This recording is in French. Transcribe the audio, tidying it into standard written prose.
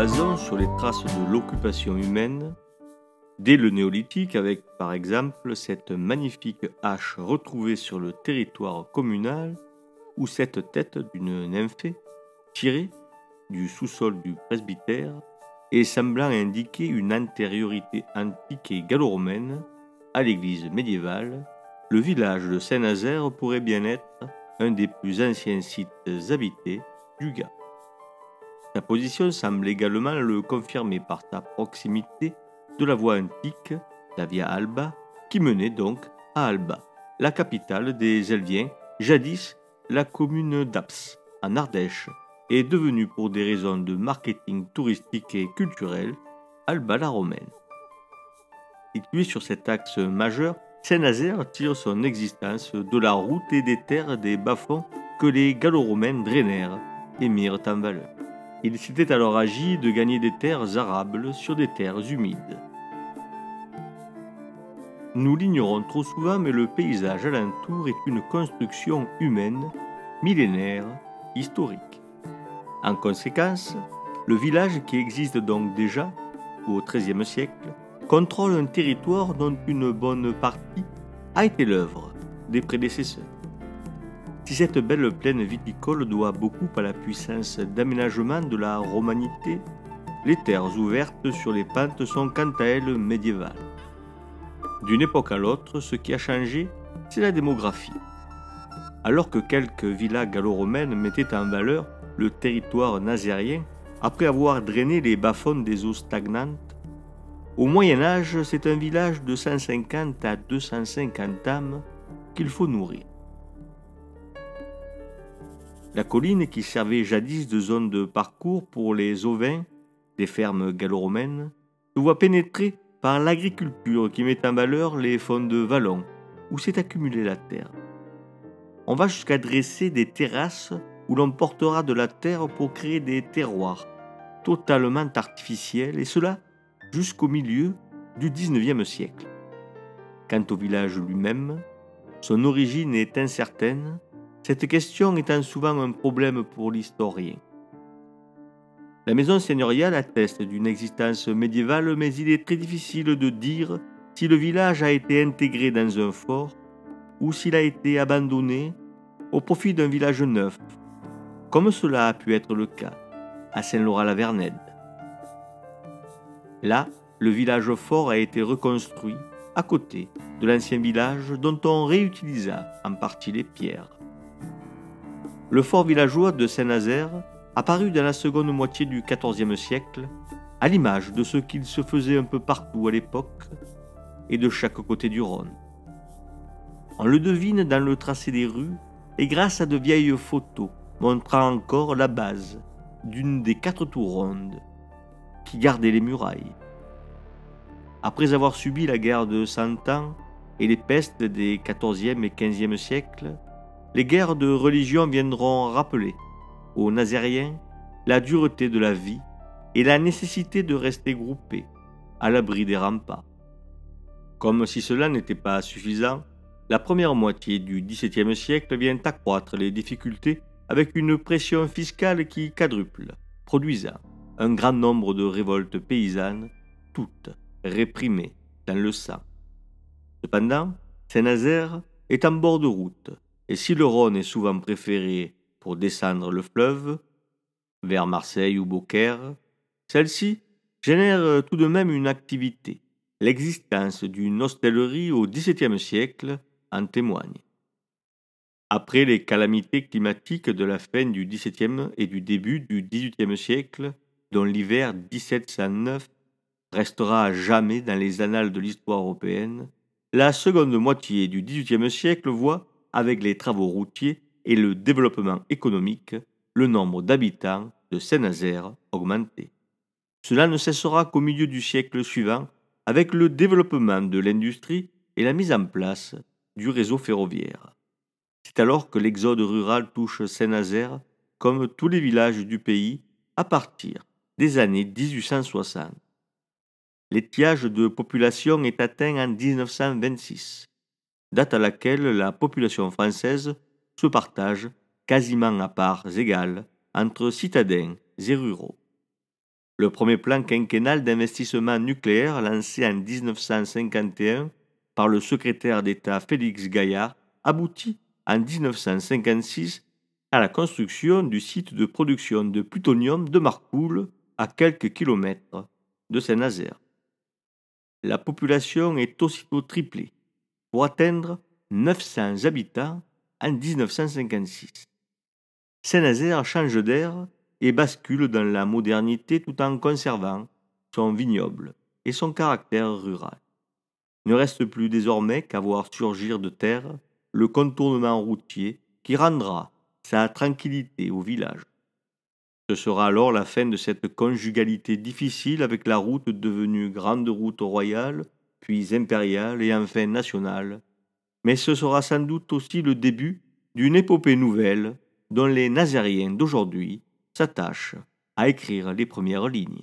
basons sur les traces de l'occupation humaine dès le néolithique avec par exemple cette magnifique hache retrouvée sur le territoire communal ou cette tête d'une nymphée tirée du sous-sol du presbytère et semblant indiquer une antériorité antique et gallo-romaine à l'église médiévale, le village de Saint-Nazaire pourrait bien être un des plus anciens sites habités du Gard. Sa position semble également le confirmer par sa proximité de la voie antique, la Via Alba, qui menait donc à Alba, la capitale des Helviens, jadis la commune d'Aps, en Ardèche, est devenue pour des raisons de marketing touristique et culturel Alba la Romaine. Située sur cet axe majeur, Saint-Nazaire tire son existence de la route et des terres des bas-fonds que les Gallo-Romains drainèrent et mirent en valeur. Il s'était alors agi de gagner des terres arables sur des terres humides. Nous l'ignorons trop souvent, mais le paysage alentour est une construction humaine, millénaire, historique. En conséquence, le village qui existe donc déjà, au XIIIe siècle, contrôle un territoire dont une bonne partie a été l'œuvre des prédécesseurs. Si cette belle plaine viticole doit beaucoup à la puissance d'aménagement de la romanité, les terres ouvertes sur les pentes sont quant à elles médiévales. D'une époque à l'autre, ce qui a changé, c'est la démographie. Alors que quelques villas gallo-romaines mettaient en valeur le territoire nazérien, après avoir drainé les bas-fonds des eaux stagnantes, au Moyen-Âge, c'est un village de 150 à 250 âmes qu'il faut nourrir. La colline qui servait jadis de zone de parcours pour les ovins des fermes gallo-romaines se voit pénétrée par l'agriculture qui met en valeur les fonds de vallons où s'est accumulée la terre. On va jusqu'à dresser des terrasses où l'on portera de la terre pour créer des terroirs totalement artificiels, et cela jusqu'au milieu du XIXe siècle. Quant au village lui-même, son origine est incertaine, cette question étant souvent un problème pour l'historien. La maison seigneuriale atteste d'une existence médiévale, mais il est très difficile de dire si le village a été intégré dans un fort ou s'il a été abandonné au profit d'un village neuf, comme cela a pu être le cas à Saint-Laurent-la-Vernède. Là, le village fort a été reconstruit à côté de l'ancien village dont on réutilisa en partie les pierres. Le fort villageois de Saint-Nazaire apparut dans la seconde moitié du XIVe siècle, à l'image de ce qu'il se faisait un peu partout à l'époque et de chaque côté du Rhône. On le devine dans le tracé des rues et grâce à de vieilles photos montrant encore la base d'une des 4 tours rondes qui gardaient les murailles. Après avoir subi la guerre de Cent Ans et les pestes des XIVe et XVe siècles, les guerres de religion viendront rappeler aux Nazériens la dureté de la vie et la nécessité de rester groupés à l'abri des remparts. Comme si cela n'était pas suffisant, la première moitié du XVIIe siècle vient accroître les difficultés avec une pression fiscale qui quadruple, produisant un grand nombre de révoltes paysannes, toutes réprimées dans le sang. Cependant, Saint-Nazaire est en bord de route, et si le Rhône est souvent préféré pour descendre le fleuve, vers Marseille ou Beaucaire, celle-ci génère tout de même une activité. L'existence d'une hostellerie au XVIIe siècle en témoigne. Après les calamités climatiques de la fin du XVIIe et du début du XVIIIe siècle, dont l'hiver 1709 restera à jamais dans les annales de l'histoire européenne, la seconde moitié du XVIIIe siècle voit, avec les travaux routiers et le développement économique, le nombre d'habitants de Saint-Nazaire augmenter. Cela ne cessera qu'au milieu du siècle suivant, avec le développement de l'industrie et la mise en place du réseau ferroviaire. C'est alors que l'exode rural touche Saint-Nazaire, comme tous les villages du pays, à partir des années 1860. L'étiage de population est atteint en 1926, date à laquelle la population française se partage quasiment à parts égales entre citadins et ruraux. Le premier plan quinquennal d'investissement nucléaire lancé en 1951 par le secrétaire d'État Félix Gaillard aboutit en 1956 à la construction du site de production de plutonium de Marcoule à quelques kilomètres de Saint-Nazaire. La population est aussitôt triplée pour atteindre 900 habitants en 1956. Saint-Nazaire change d'air et bascule dans la modernité tout en conservant son vignoble et son caractère rural. Il ne reste plus désormais qu'à voir surgir de terre le contournement routier qui rendra sa tranquillité au village. Ce sera alors la fin de cette conjugalité difficile avec la route devenue grande route royale, puis impériale et enfin nationale. Mais ce sera sans doute aussi le début d'une épopée nouvelle dont les Nazériens d'aujourd'hui s'attachent à écrire les premières lignes.